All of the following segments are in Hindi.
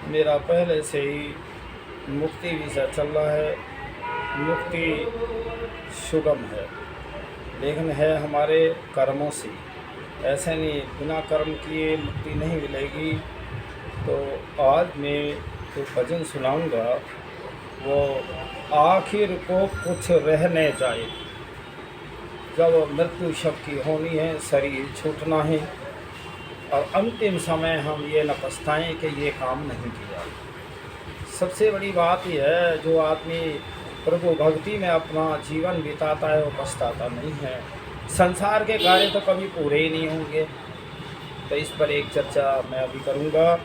मेरा पहले से ही मुक्ति वीज़ा चल रहा है। मुक्ति सुगम है, लेकिन है हमारे कर्मों से। ऐसे नहीं, बिना कर्म किए मुक्ति नहीं मिलेगी। तो आज मैं जो भजन सुनाऊंगा वो आखिर को कुछ रह न जाए। जब मृत्यु सबकी होनी है, शरीर छूटना है और अंतिम समय हम ये न पछताएं कि ये काम नहीं किया। सबसे बड़ी बात यह है, जो आदमी प्रभु भक्ति में अपना जीवन बिताता है वो पछताता नहीं है। संसार के कार्य तो कभी पूरे ही नहीं होंगे। तो इस पर एक चर्चा मैं अभी करूँगा।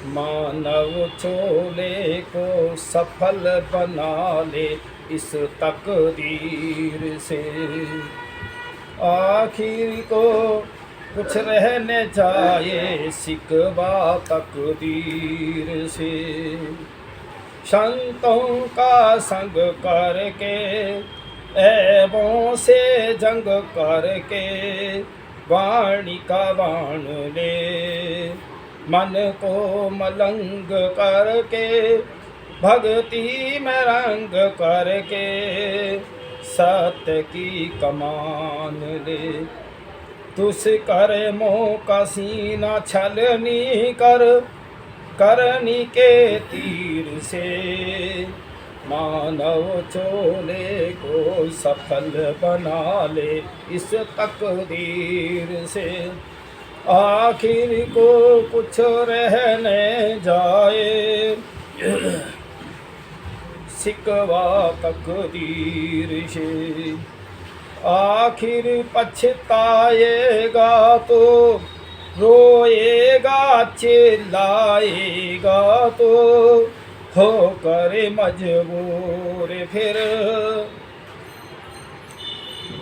मानव चोले को सफल बना ले इस तकदीर से, आखिर को कुछ रहने जाए सिकवा तकदीर से। संतों का संग करके ऐबों से जंग करके वाणी का बाण ले, मन को मलंग करके भक्ति में रंग करके सत्य की कमान ले। तुस कर मोह का सीना छलनी कर करनी के तीर से, मानव चोले को सफल बना ले इस तकदीर से, आखिर को कुछ रहने जाए सिकवा तकदीर से। आखिर पछताएगा तो रोएगा, चिल्लाएगा तो हो करे मजबूर फिर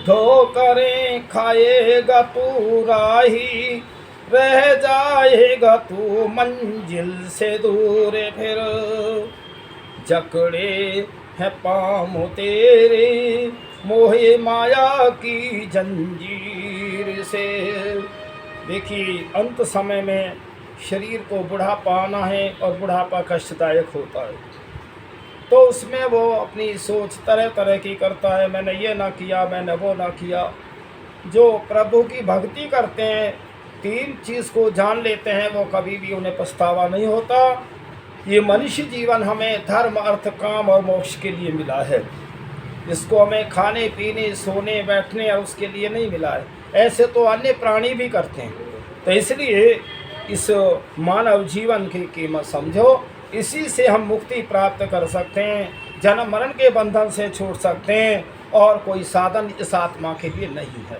ठोकरें खाएगा तू राही, रह जाएगा तू मंजिल से दूर फिर। जकड़े हैं पाँव तेरे मोहे माया की जंजीर से। देखिए, अंत समय में शरीर को बुढ़ापा आना है और बुढ़ापा कष्टदायक होता है। तो उसमें वो अपनी सोच तरह तरह की करता है, मैंने ये ना किया, मैंने वो ना किया। जो प्रभु की भक्ति करते हैं, तीन चीज़ को जान लेते हैं, वो कभी भी उन्हें पछतावा नहीं होता। ये मनुष्य जीवन हमें धर्म, अर्थ, काम और मोक्ष के लिए मिला है। इसको हमें खाने पीने, सोने, बैठने और उसके लिए नहीं मिला है। ऐसे तो अन्य प्राणी भी करते हैं। तो इसलिए इस मानव जीवन की कीमत समझो। इसी से हम मुक्ति प्राप्त कर सकते हैं, जन्म मरण के बंधन से छूट सकते हैं, और कोई साधन इस आत्मा के लिए नहीं है।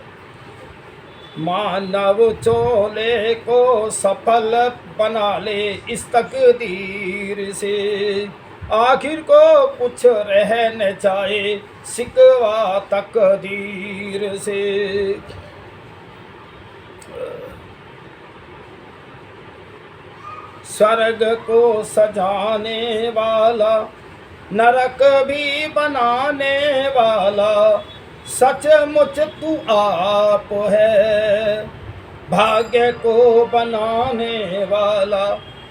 मानव चोले को सफल बना ले इस तकदीर से, आखिर को कुछ रह न जाए सिकवा तकदीर से। स्वर्ग को सजाने वाला, नरक भी बनाने वाला, सचमुच तू आप है। भाग्य को बनाने वाला,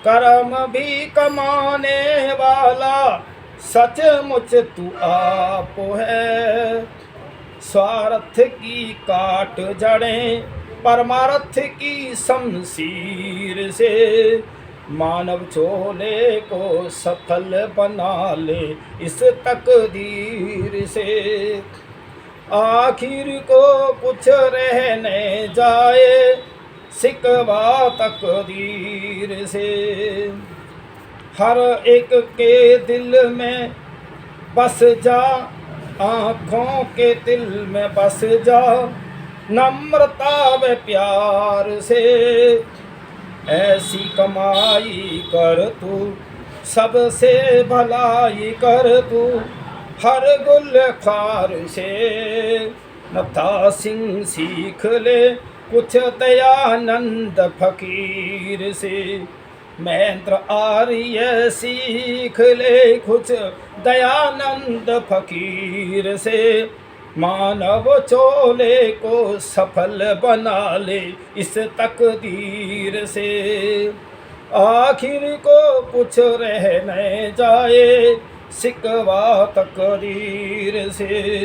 कर्म भी कमाने वाला, सचमुच तू आप है। स्वार्थ की काट जड़ें परमार्थ की शमशीर से, मानव चोले को सफल बना ले इस तकदीर से, आखिर को कुछ रहने जाए सिकवा तकदीर से। हर एक के दिल में बस जा, आँखों के दिल में बस जा, नम्रता व प्यार से। ऐसी कमाई कर तू, सबसे भलाई कर तू, हर गुलखार से। नथा सिंह सीख ले कुछ दयानंद फकीर से, महेंद्र आर्य सीख ले कुछ दयानंद फकीर से। मानव चोले को सफल बना ले इस तकदीर से, आखिर को कुछ रह न जाए सिकवा तकदीर से।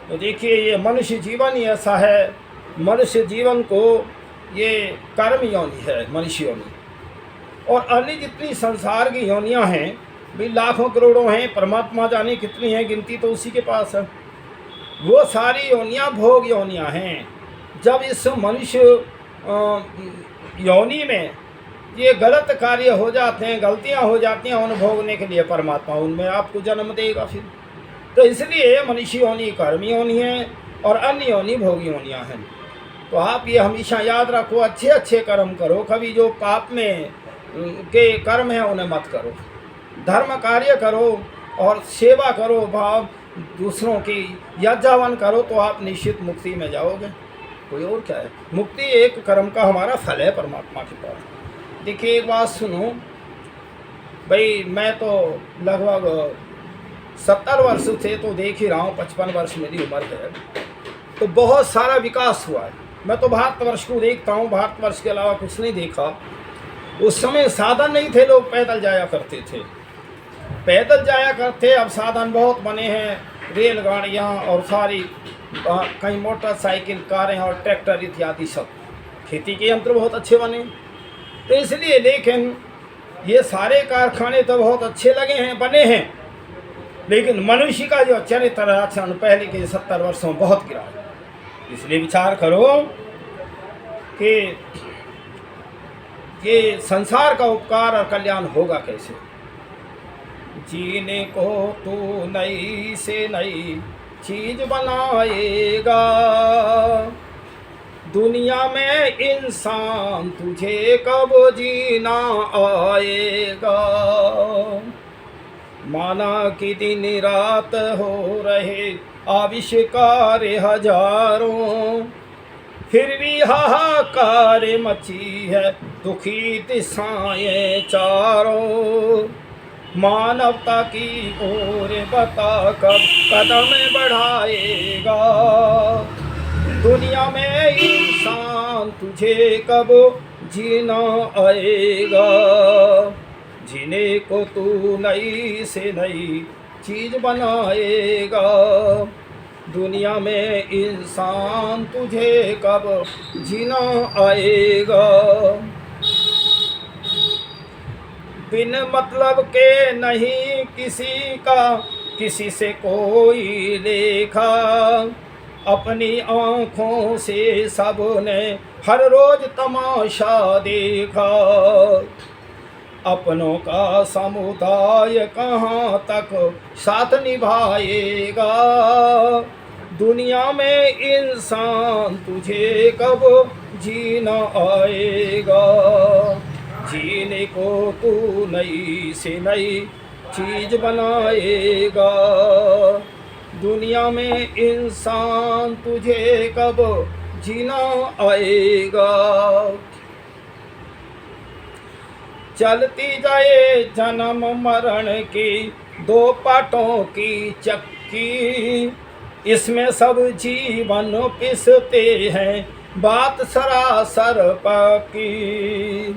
तो देखिए ये मनुष्य जीवन ही ऐसा है, मनुष्य जीवन को ये कर्म योनि है, मनुष्य योनि। और अन्य जितनी संसार की योनियां हैं भी लाखों करोड़ों हैं, परमात्मा जाने कितनी हैं, गिनती तो उसी के पास है। वो सारी योनियां भोग योनियां हैं। जब इस मनुष्य योनि में ये गलत कार्य हो जाते हैं, गलतियां हो जाती हैं, उन भोगने के लिए परमात्मा उनमें आपको जन्म देगा फिर। तो इसलिए मनुष्य योनि कर्म योनि है और अन्य योनि भोग योनियां हैं। तो आप ये हमेशा याद रखो, अच्छे अच्छे कर्म करो, कभी जो पाप में के कर्म हैं उन्हें मत करो, धर्म कार्य करो और सेवा करो, भाव दूसरों की यज्ञावन करो, तो आप निश्चित मुक्ति में जाओगे। कोई और क्या है, मुक्ति एक कर्म का हमारा फल है परमात्मा के पास। देखिए एक बात सुनो भाई, मैं तो लगभग 70 वर्ष से तो देख ही रहा हूँ, 55 वर्ष मेरी उम्र है, तो बहुत सारा विकास हुआ है। मैं तो भारतवर्ष को देखता हूँ, भारतवर्ष के अलावा कुछ नहीं देखा। उस समय साधन नहीं थे, लोग पैदल जाया करते थे, पैदल जाया करते। अब साधन बहुत बने हैं, रेलगाड़ियाँ और सारी कई मोटरसाइकिल, कारें और ट्रैक्टर इत्यादि सब। खेती के यंत्र बहुत अच्छे बने, तो इसलिए। लेकिन ये सारे कारखाने तो बहुत अच्छे लगे हैं, बने हैं, लेकिन मनुष्य का जो चरित्र आचरण पहले के 70 वर्षों में बहुत गिरा है। इसलिए विचार करो कि ये संसार का उपकार और कल्याण होगा कैसे। जीने को तू नई से नई चीज बनाएगा, दुनिया में इंसान तुझे कब जीना आएगा। माना कि दिन रात हो रहे आविष्कार हजारों, फिर भी हाहाकार मची है दुखी दिशाएं चारों। मानवता की ओर बता कब कदम बढ़ाएगा, दुनिया में इंसान तुझे कब जीना आएगा। जीने को तू नई से नई चीज बनाएगा, दुनिया में इंसान तुझे कब जीना आएगा। बिन मतलब के नहीं किसी का किसी से कोई लेखा, अपनी आँखों से सबने हर रोज तमाशा देखा। अपनों का समुदाय कहाँ तक साथ निभाएगा, दुनिया में इंसान तुझे कब जीना आएगा। जीने को तू नई से नई चीज बनाएगा, दुनिया में इंसान तुझे कब जीना आएगा। चलती जाए जन्म मरण की दो पाटों की चक्की, इसमें सब जीवन पिसते हैं बात सरासर पक्की।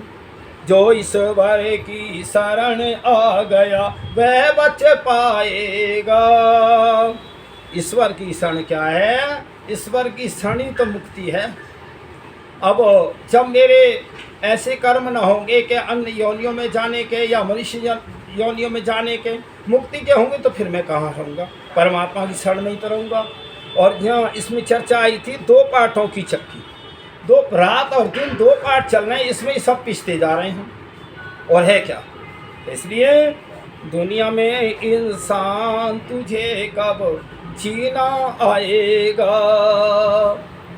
जो ईश्वर की शरण आ गया वह बच पाएगा। ईश्वर की शरण क्या है? ईश्वर की शरण ही तो मुक्ति है। अब जब मेरे ऐसे कर्म न होंगे कि अन्य योनियों में जाने के या मनुष्य योनियों में जाने के मुक्ति के होंगे, तो फिर मैं कहाँ रहूँगा? परमात्मा की शरण में ही तो रहूँगा। और यहाँ इसमें चर्चा आई थी दो पाठों की चक्की, दो रात और दिन दो पाठ चल रहे हैं, इसमें ही सब पिसते जा रहे हैं। और है क्या? इसलिए दुनिया में इंसान तुझे कब जीना आएगा,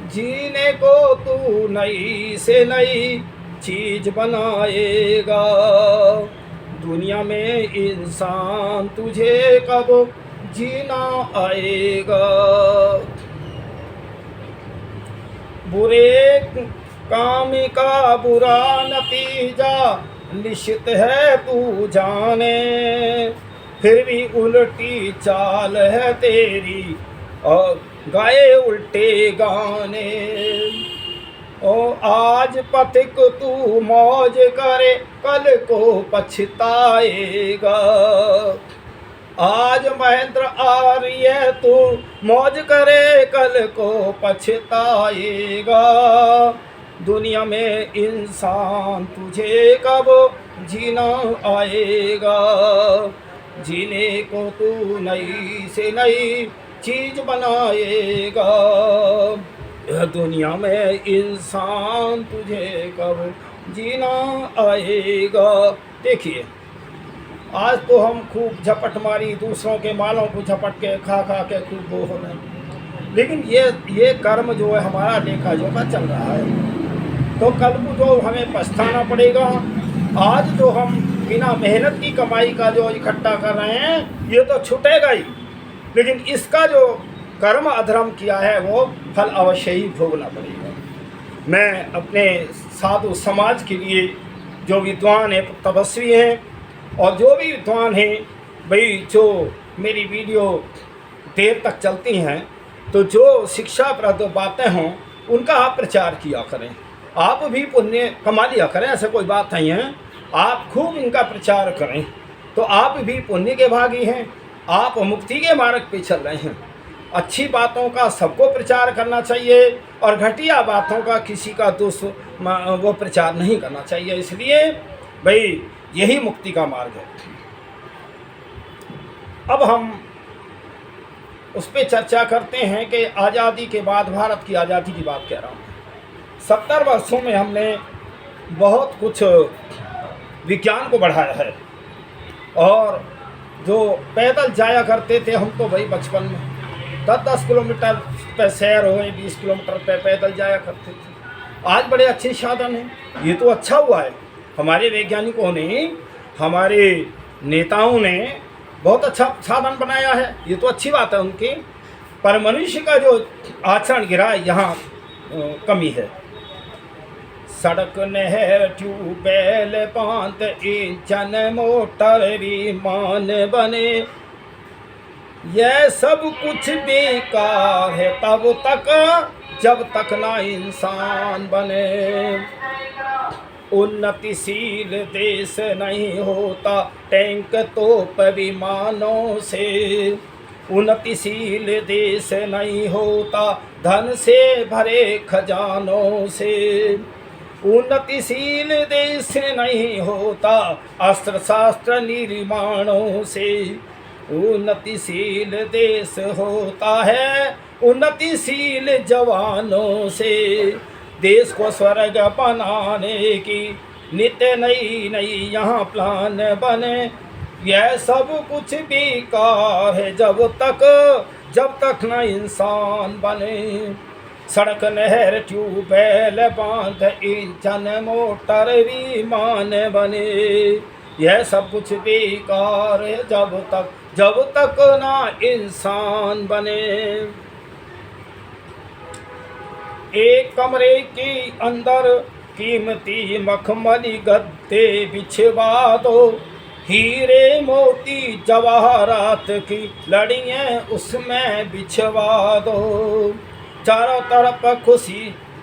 जीने को तू नई से नई चीज बनाएगा। दुनिया में इंसान तुझे कब जीना आएगा। बुरे काम का बुरा नतीजा निश्चित है तू जाने, फिर भी उल्टी चाल है तेरी और गाए उल्टे गाने। ओ आज पथिक तू मौज करे कल को पछताएगा। आज महेंद्र आर्य तू मौज करे कल को पछताएगा। दुनिया में इंसान तुझे कब जीना आएगा। जीने को तू नई से नई चीज बनाएगा। यह दुनिया में इंसान तुझे कब जीना आएगा। देखिए, आज तो हम खूब झपट मारी, दूसरों के मालों को झपट के खा खा के खूब वो हो रहे हैं, लेकिन ये कर्म जो है हमारा लेखा जोखा चल रहा है। तो कल को जो हमें पछताना पड़ेगा। आज जो हम बिना मेहनत की कमाई का जो इकट्ठा कर रहे हैं ये तो छूटेगा ही, लेकिन इसका जो कर्म अधर्म किया है वो फल अवश्य ही भोगना पड़ेगा। मैं अपने साधु समाज के लिए जो विद्वान है, तपस्वी हैं और जो भी विद्वान हैं भाई, जो मेरी वीडियो देर तक चलती हैं, तो जो शिक्षाप्रद बातें हों उनका आप प्रचार किया करें। आप भी पुण्य कमा लिया करें, ऐसा कोई बात नहीं है। आप खूब इनका प्रचार करें तो आप भी पुण्य के भागी हैं, आप मुक्ति के मार्ग पे चल रहे हैं। अच्छी बातों का सबको प्रचार करना चाहिए और घटिया बातों का किसी का वो प्रचार नहीं करना चाहिए। इसलिए भाई यही मुक्ति का मार्ग है। अब हम उस पर चर्चा करते हैं कि आज़ादी के बाद, भारत की आज़ादी की बात कह रहा हूँ, 70 वर्षों में हमने बहुत कुछ विज्ञान को बढ़ाया है। और जो पैदल जाया करते थे हम तो भाई बचपन में 10-10 किलोमीटर पे सैर हो, 20 किलोमीटर पे पैदल जाया करते थे। आज बड़े अच्छे साधन हैं। ये तो अच्छा हुआ है, हमारे वैज्ञानिकों ने, हमारे नेताओं ने बहुत अच्छा साधन बनाया है। ये तो अच्छी बात है उनकी, पर मनुष्य का जो आचरण गिरा है यहाँ कमी है। सड़क, नहर, ट्यूबवेल, बांध, इंजन, मोटर, विमान बने, यह सब कुछ बेकार है तब तक जब तक ना इंसान बने। उन्नतिशील देश नहीं होता टैंक तोप विमानों से। उन्नतिशील देश नहीं होता धन से भरे खजानों से। उन्नतिशील देश नहीं होता अस्त्र शास्त्र निर्माणों से। उन्नतिशील देश होता है उन्नतिशील जवानों से। देश को स्वर्ग बनाने की नित्य नई नई यहाँ प्लान बने, यह सब कुछ बेकार है जब तक न इंसान बने। सड़क, नहर, ट्यूबवेल, बांध, इंजन, मोटर, विमान बने, यह सब कुछ बेकार है जब तक ना इंसान बने। एक कमरे के अंदर कीमती मखमली गद्दे बिछवा दो, हीरे मोती जवाहरात की लड़ियाँ उसमें बिछवा दो। चारों तरफ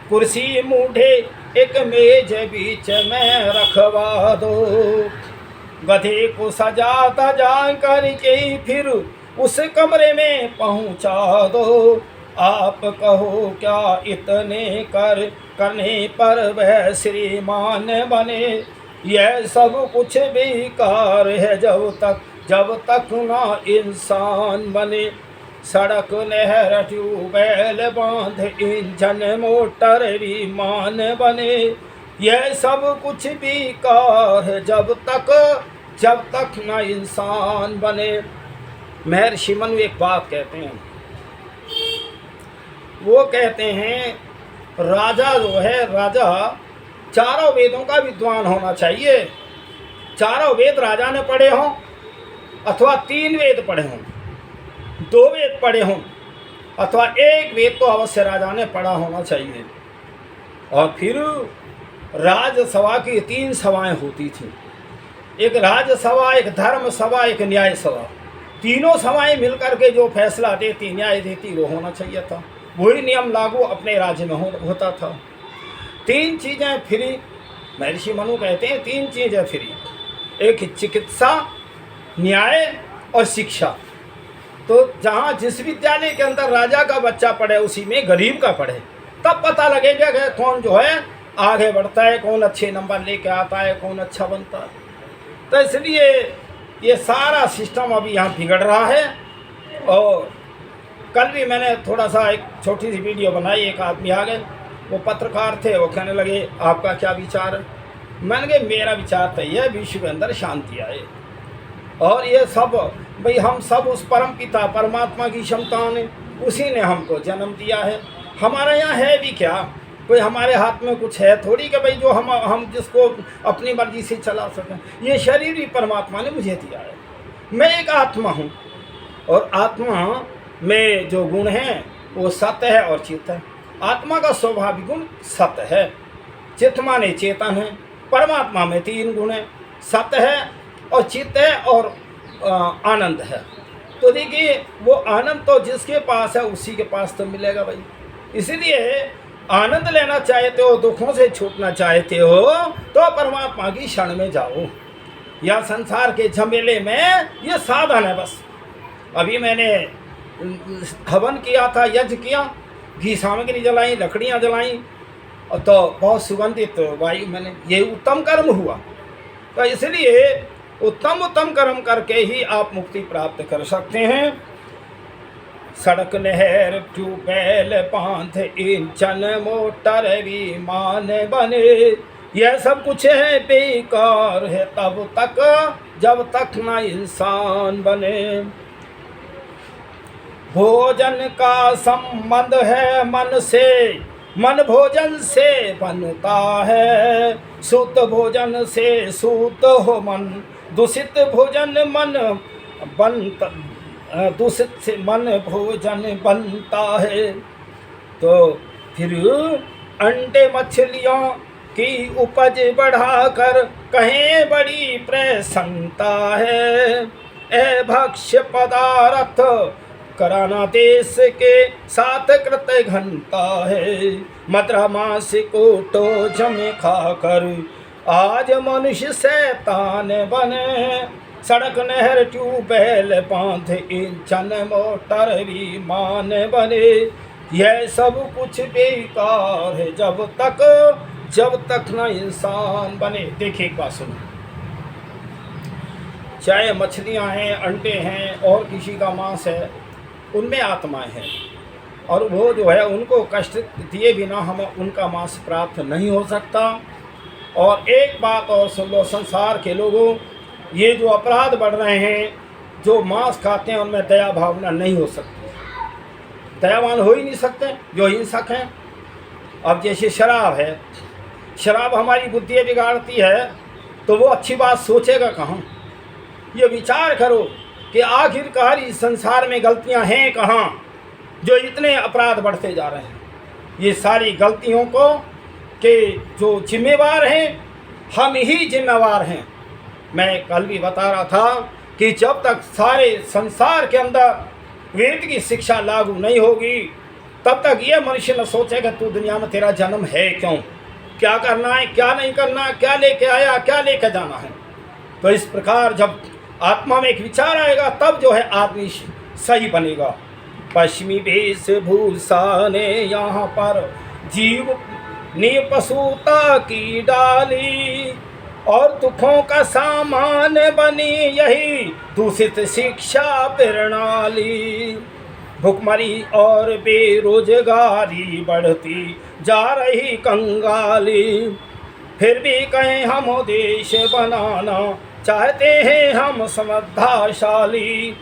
कुर्सी मूढ़े एक मेज बीच में रखवा दो। गधे को सजा करके फिर उस कमरे में पहुंचा दो। आप कहो क्या इतने करने पर वह श्रीमान बने, यह सब कुछ बेकार है जब तक ना इंसान बने। सड़क, नहर, ट्यूबवेल, बांध, इंजन, मोटर, विमान बने, यह सब कुछ बेकार है जब तक ना इंसान बने। महर्षि मनु एक बात कहते हैं, वो कहते हैं राजा जो है, राजा चारों वेदों का विद्वान होना चाहिए। चारों वेद राजा ने पढ़े हों अथवा 3 वेद पढ़े हों, 2 वेद पढ़े हों अथवा 1 वेद तो अवश्य राजा ने पढ़ा होना चाहिए। और फिर राजसभा की 3 सभाएं होती थी, एक राजसभा, एक धर्म सभा, एक न्याय सभा। तीनों सभाएं मिलकर के जो फैसला देती, न्याय देती, वो होना चाहिए था। वही नियम लागू अपने राज्य में होता था। तीन चीज़ें फ्री, महर्षि मनु कहते हैं 3 चीज़ें फ्री, एक चिकित्सा, न्याय और शिक्षा। तो जहाँ जिस विद्यालय के अंदर राजा का बच्चा पढ़े उसी में गरीब का पढ़े, तब पता लगेगा कि कौन जो है आगे बढ़ता है, कौन अच्छे नंबर लेके आता है, कौन अच्छा बनता है। तो इसलिए ये सारा सिस्टम अभी यहाँ बिगड़ रहा है। और कल भी मैंने थोड़ा सा एक छोटी सी वीडियो बनाई, एक आदमी आ गए, वो पत्रकार थे, वो कहने लगे आपका क्या विचार है। मैंने कहा मेरा विचार तो ये विश्व के अंदर शांति आए, और ये सब भाई हम सब उस परम पिता परमात्मा की क्षमता ने, उसी ने हमको जन्म दिया है। हमारे यहाँ है भी क्या, कोई हमारे हाथ में कुछ है थोड़ी कि भाई जो हम जिसको अपनी मर्जी से चला सकें। ये शरीर भी परमात्मा ने मुझे दिया है, मैं एक आत्मा हूँ, और आत्मा में जो गुण हैं वो सत्य है और चित्त है। आत्मा का स्वाभाविक गुण सत्य है, चित्त माने चेतन है, परमात्मा में 3 गुण है, सत्य है और चित्त है और आनंद है। तो देखिए वो आनंद तो जिसके पास है उसी के पास तो मिलेगा भाई। इसीलिए आनंद लेना चाहते हो, दुखों से छूटना चाहते हो, तो परमात्मा की शरण में जाओ। या संसार के झमेले में ये साधन है बस। अभी मैंने हवन किया था, यज्ञ किया, घी सामग्री जलाई, लकड़ियाँ जलाई, और तो बहुत सुगंधित वायु मैंने, ये उत्तम कर्म हुआ। तो इसलिए उत्तम कर्म करके ही आप मुक्ति प्राप्त कर सकते हैं। सड़क नहर ट्यूबवेल बांध इंजन मोटर विमान बने, यह सब कुछ है बेकार है तब तक जब तक ना इंसान बने। भोजन का संबंध है मन से, मन भोजन से बनता है, शुद्ध भोजन से शुद्ध हो मन, दूषित भोजन मन बनता, दूषित से मन भोजन बनता है। तो फिर अंडे मछलियों की उपज बढ़ाकर कहें बड़ी प्रसन्नता है, ए भक्ष्य पदार्थ कराना देश के साथ कृत्य घनता है, मद्रा मांस को तो जमे खाकर आज मनुष्य शैतान बने। सड़क नहर ट्यूबवेल बांध इंजन मोटर विमान बने, यह सब कुछ बेकार है जब तक ना इंसान बने। देखिए एक बात सुनो, चाहे मछलियां हैं, अंडे हैं और किसी का मांस है, उनमें आत्माएं हैं, और वो जो है उनको कष्ट दिए बिना हमें उनका मांस प्राप्त नहीं हो सकता। और एक बात और सुन लो, संसार के लोगों, ये जो अपराध बढ़ रहे हैं, जो मांस खाते हैं, उनमें दया भावना नहीं हो सकती, दयावान हो ही नहीं सकते जो हिंसक हैं। अब जैसे शराब है, शराब हमारी बुद्धि बिगाड़ती है, तो वो अच्छी बात सोचेगा कहाँ। ये विचार करो कि आखिरकार इस संसार में गलतियां हैं कहाँ, जो इतने अपराध बढ़ते जा रहे हैं। ये सारी गलतियों को के जो जिम्मेवार हैं, हम ही जिम्मेवार हैं। मैं कल भी बता रहा था कि जब तक सारे संसार के अंदर वेद की शिक्षा लागू नहीं होगी, तब तक ये मनुष्य न सोचेगा तू दुनिया में तेरा जन्म है क्यों, क्या करना है, क्या नहीं करना, क्या लेके आया, क्या लेके जाना है। तो इस प्रकार जब आत्मा में एक विचार आएगा, तब जो है आदमी सही बनेगा। पश्चिमी वेशभूषा ने यहाँ पर जीव ने पशुता की डाली, और दुखों का सामान बनी यही दूषित शिक्षा प्रणाली। भुखमरी और बेरोजगारी बढ़ती जा रही कंगाली, फिर भी कहें हम देश बनाना चाहते हैं हम समृद्धाशाली।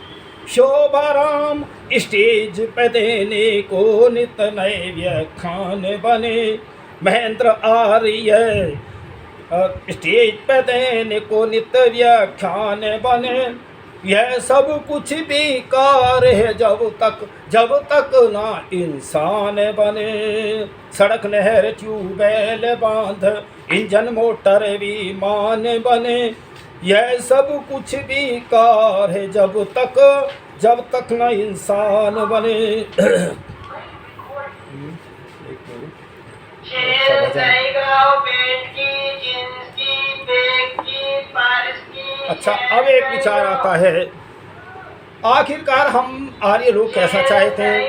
शोभाराम स्टेज पे देने को नित नए व्याख्यान बने, महेंद्र आर्य स्टेज पे देने को नित व्याख्यान बने। यह सब कुछ बेकार है जब तक ना इंसान बने। सड़क नहर ट्यूबवेल बांध इंजन मोटर विमान बने, यह सब कुछ बेकार है जब तक ना इंसान बने। अच्छा भजन। अच्छा, अब एक विचार आता है, आखिरकार हम आर्य लोग कैसा चाहते हैं,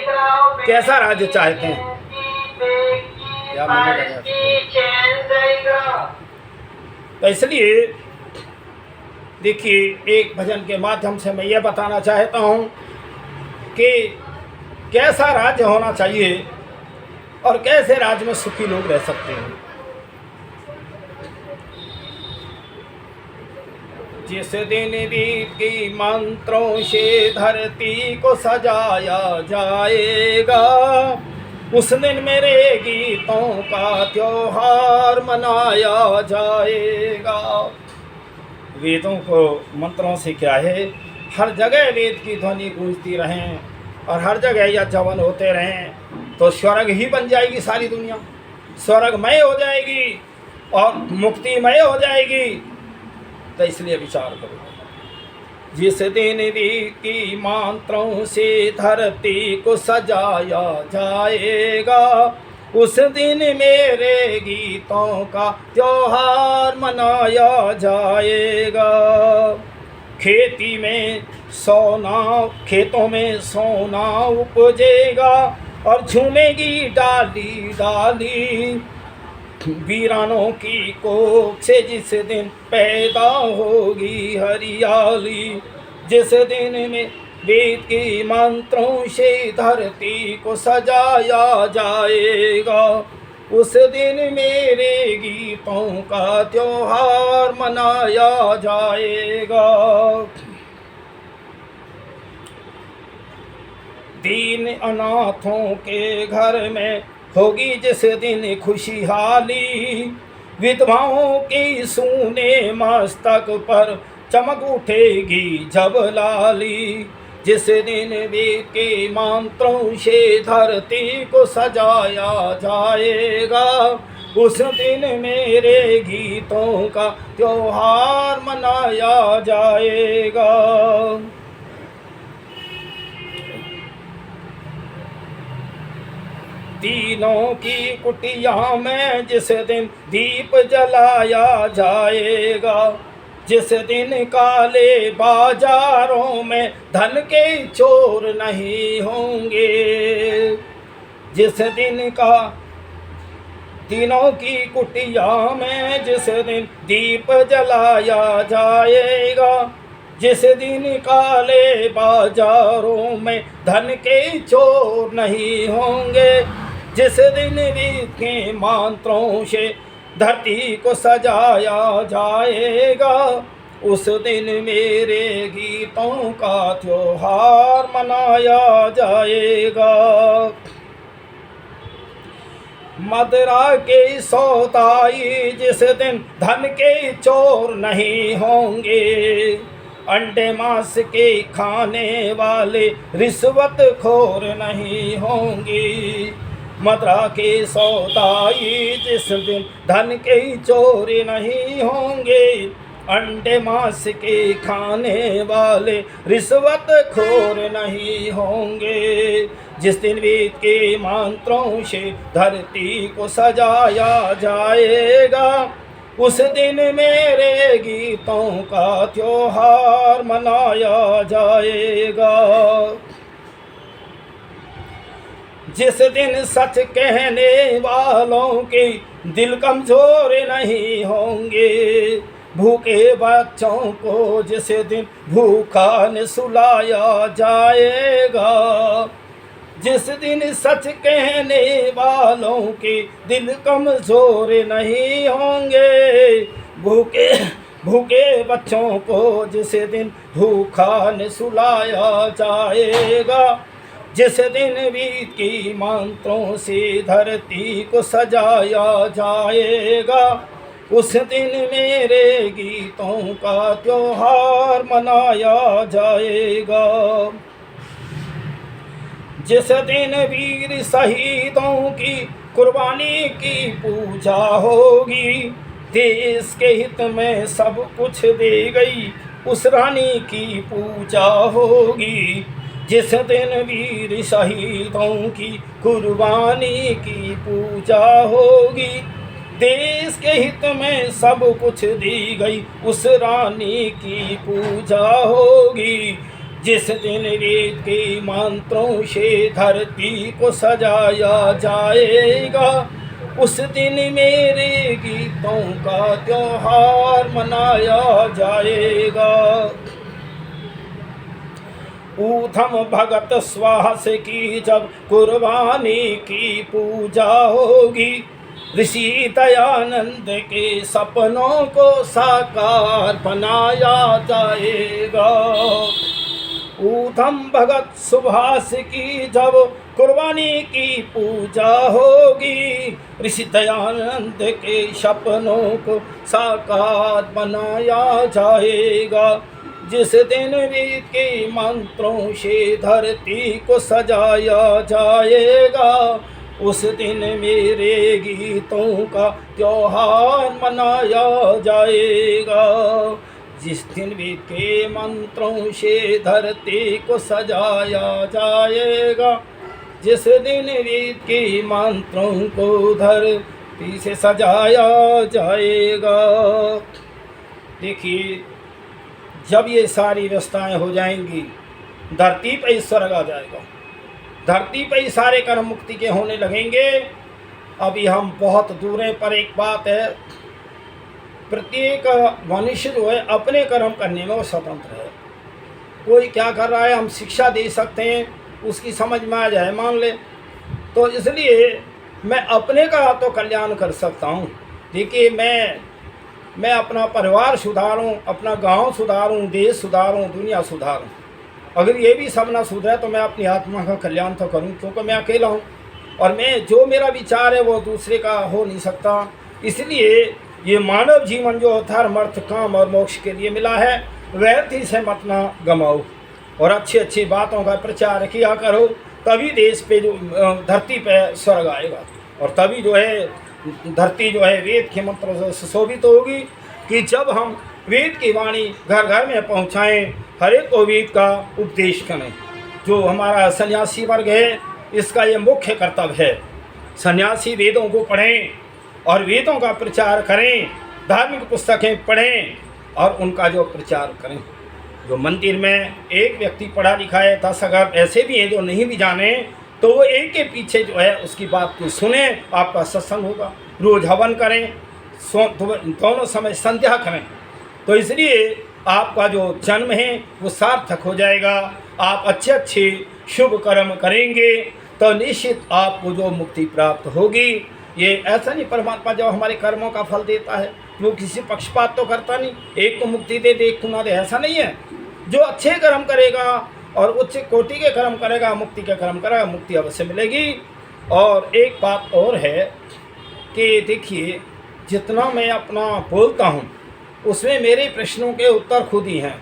कैसा राज्य चाहते हैं? क्या मैंने लगा तो इसलिए देखिए, एक भजन के माध्यम से मैं ये बताना चाहता हूँ कि कैसा राज्य होना चाहिए और कैसे राज्य में सुखी लोग रह सकते हैं। जिस दिन रीत की मंत्रों से धरती को सजाया जाएगा, उस दिन मेरे गीतों का त्योहार मनाया जाएगा। वेदों को मंत्रों से क्या है, हर जगह वेद की ध्वनि गूंजती रहें और हर जगह यह जवन होते रहें तो स्वर्ग ही बन जाएगी सारी दुनिया, स्वर्गमय हो जाएगी और मुक्तिमय हो जाएगी। तो इसलिए विचार करो, जिस दिन रीत की मंत्रों से धरती को सजाया जाएगा, उस दिन मेरे गीतों का त्योहार मनाया जाएगा। खेती में सोना, खेतों में सोना उपजेगा और झूमेगी डाली डाली, वीरानों की कोख से जिस दिन पैदा होगी हरियाली। जिस दिन में वेद की मंत्रों से धरती को सजाया जाएगा, उस दिन मेरे गीतों का त्योहार मनाया जाएगा। दीन अनाथों के घर में होगी जिस दिन खुशहाली, विधवाओं की सूने मस्तक पर चमक उठेगी जब लाली। जिस दिन वेद के मंत्रों से धरती को सजाया जाएगा, उस दिन मेरे गीतों का त्योहार मनाया जाएगा। तीनों की कुटिया में जिस दिन दीप जलाया जाएगा, जिस दिन काले बाजारों में धन के चोर नहीं होंगे, जिस दिन का तीनों की कुटिया में जिस दिन दीप जलाया जाएगा, जिस दिन काले बाजारों में धन के चोर नहीं होंगे, जिस दिन रीत के मंत्रों से धरती को सजाया जाएगा, उस दिन मेरे गीतों का त्योहार मनाया जाएगा। मदिरा के सौदाई जिस दिन धन के चोर नहीं होंगे, अंडे मांस के खाने वाले रिश्वत खोर नहीं होंगी। मदिरा के सौदाई जिस दिन धन के चोर नहीं होंगे, अंडे मांस के खाने वाले रिश्वत खोर नहीं होंगे। जिस दिन वेद के मंत्रों से धरती को सजाया जाएगा, उस दिन मेरे गीतों का त्योहार मनाया जाएगा। जिस दिन सच कहने वालों के दिल कमजोर नहीं होंगे, भूखे बच्चों को जिस दिन भूखा न सुलाया जाएगा, जिस दिन सच कहने वालों के दिल कमजोर नहीं होंगे, भूखे बच्चों को जिस दिन भूखा न सुलाया जाएगा, जिस दिन वेद की मंत्रों से धरती को सजाया जाएगा, उस दिन मेरे गीतों का त्योहार मनाया जाएगा। जिस दिन वीर शहीदों की कुर्बानी की पूजा होगी, देश के हित में सब कुछ दे गई उस रानी की पूजा होगी। जिस दिन वीर शहीदों की कुर्बानी की पूजा होगी, देश के हित में सब कुछ दी गई उस रानी की पूजा होगी। जिस दिन वेद के मंत्रों से धरती को सजाया जाएगा, उस दिन मेरे गीतों का त्योहार मनाया जाएगा। ऊधम भगत श्वास की जब कुर्बानी की पूजा होगी, ऋषि दयानंद के सपनों को साकार बनाया जाएगा। ऊधम भगत सुभाष की जब कुर्बानी की पूजा होगी, ऋषि दयानंद के सपनों को साकार बनाया जाएगा। जिस दिन वेद के मंत्रों से धरती को सजाया जाएगा, उस दिन मेरे गीतों का त्योहार मनाया जाएगा। जिस दिन वेद के मंत्रों से धरती को सजाया जाएगा, जिस दिन वेद के मंत्रों को धरती से सजाया जाएगा। देखिए, जब ये सारी व्यवस्थाएं हो जाएंगी, धरती पर ही स्वर्ग आ जाएगा, धरती पर ही सारे कर्म मुक्ति के होने लगेंगे। अभी हम बहुत दूर हैं, पर एक बात है, प्रत्येक मनुष्य जो है अपने कर्म करने में वो स्वतंत्र है। कोई क्या कर रहा है हम शिक्षा दे सकते हैं, उसकी समझ में आ जाए मान ले, तो इसलिए मैं अपने का तो कल्याण कर सकता हूँ। देखिए, मैं अपना परिवार सुधारूं, अपना गांव सुधारूं, देश सुधारूं, दुनिया सुधारूं। अगर ये भी सब ना सुधरे तो मैं अपनी आत्मा का कल्याण तो करूं, क्योंकि मैं अकेला हूं और मैं जो मेरा विचार है वो दूसरे का हो नहीं सकता। इसलिए ये मानव जीवन जो धर्म अर्थ काम और मोक्ष के लिए मिला है, व्यर्थ ही से मत ना गमाओ और अच्छी अच्छी बातों का प्रचार किया करो, तभी देश पे जो धरती पे स्वर्ग आएगा। और तभी जो है धरती जो है वेद के मंत्रों से सुशोभित होगी कि जब हम वेद की वाणी घर घर में पहुँचाएँ, हर एक को वेद का उपदेश करें। जो हमारा सन्यासी वर्ग है, इसका ये मुख्य कर्तव्य है। सन्यासी वेदों को पढ़ें और वेदों का प्रचार करें, धार्मिक पुस्तकें पढ़ें और उनका जो प्रचार करें। जो मंदिर में एक व्यक्ति पढ़ा लिखा है, 10 अगर ऐसे भी हैं जो नहीं भी जाने, तो वो एक के पीछे जो है उसकी बात को सुने, आपका सत्संग होगा। रोज हवन करें, दोनों समय संध्या करें, तो इसलिए आपका जो जन्म है वो सार्थक हो जाएगा। आप अच्छे अच्छे शुभ कर्म करेंगे तो निश्चित आपको जो मुक्ति प्राप्त होगी। ये ऐसा नहीं, परमात्मा जब हमारे कर्मों का फल देता है वो किसी पक्षपात तो करता नहीं, एक को मुक्ति दे दे एक को ना दे, ऐसा नहीं है। जो अच्छे कर्म करेगा और उच्च कोटि के कर्म करेगा, मुक्ति के कर्म करेगा, मुक्ति अवश्य मिलेगी। और एक बात और है कि देखिए, जितना मैं अपना बोलता हूँ उसमें मेरे प्रश्नों के उत्तर खुद ही हैं,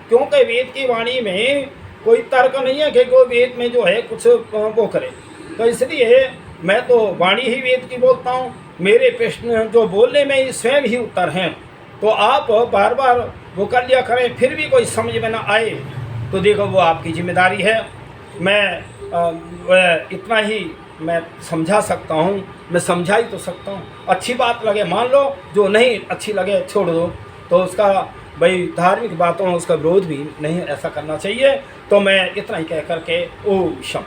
क्योंकि वेद की वाणी में कोई तर्क नहीं है कि कोई वेद में जो है कुछ वो करे। तो इसलिए मैं तो वाणी ही वेद की बोलता हूँ, मेरे प्रश्न जो बोलने में ही स्वयं ही उत्तर हैं। तो आप बार बार वो कर लिया करें, फिर भी कोई समझ में ना आए तो देखो वो आपकी जिम्मेदारी है। मैं इतना ही मैं समझा सकता हूँ, मैं समझा ही तो सकता हूँ। अच्छी बात लगे मान लो, जो नहीं अच्छी लगे छोड़ दो। तो उसका भाई धार्मिक बातों उसका विरोध भी नहीं ऐसा करना चाहिए। तो मैं इतना ही कह करके ओम शम।